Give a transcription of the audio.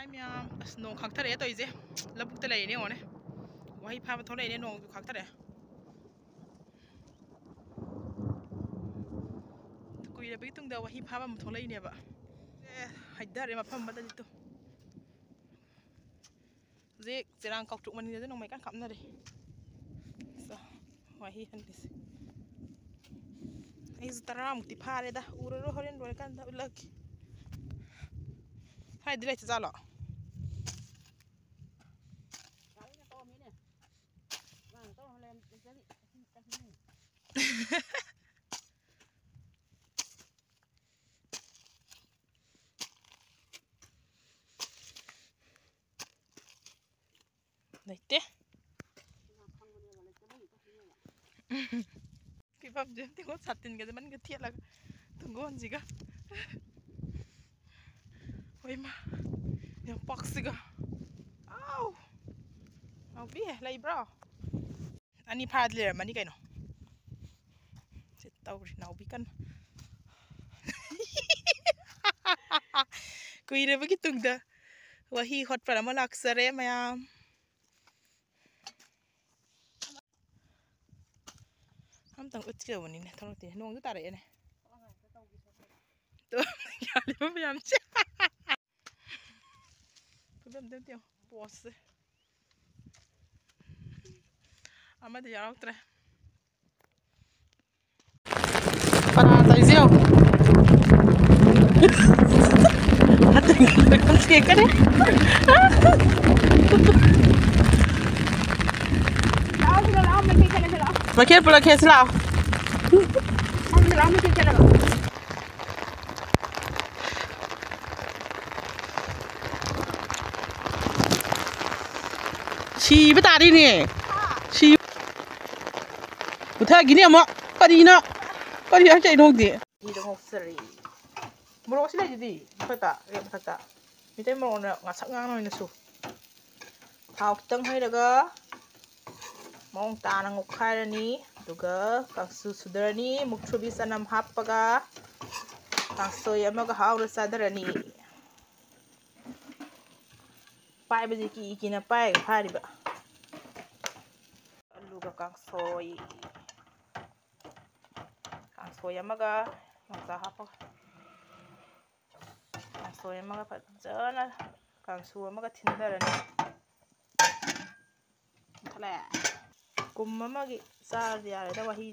Hai miyam nong khakthare to ije labuk ta lai ne one wahi pha ma tholai ne nong du khakthare kuira bi tung da wahi pha ma tholai ne ba haidare ma pham ba da to je jerang kok tuk mani da nong mai kan kham na re so wahi han dis ai zutara mukti pha re da uro ro horen ro kan da ulak hai dire cha lo Nete. Kipap jem tingo satin ke zaman ke thiat lag tunggon jiga. Oi ma. Yang pak siga. Au. Au bi lai bro. Ani phad le mani kaino. Sit tau ri nau bi kan. Kuire bagi tungda. Wahi hot pra ma laksare mayam. Am tang utke woni ne thong te nong ta re ne. To ya le ma yam che. Problem dem tio boss. Ama de yarau tre. Para tai zio. Hati kan ske kare. Makin pula kes lao. Chi bata đi nè. Chi. Bata gini ama. Kadi na. Kadi aja ini hok dia. Ini dong seri. Murah sih lagi di. Bata, lihat bata. Kita mau ngasak ngang ini su. Tahu kita ngai daga. Mong tanang ukhai ni. Duga kangsu sudarani mukchubi sanam happaga. Kangso yamaga haul sadarani. Pai baji ki na pai phari ba. Alu ga kangsoy. Kangsoy yamaga ngasa happaga. Kangsoy yamaga fajana. Kangsu yamaga tindarani. Thala. Kum mama gi sar dia da wahi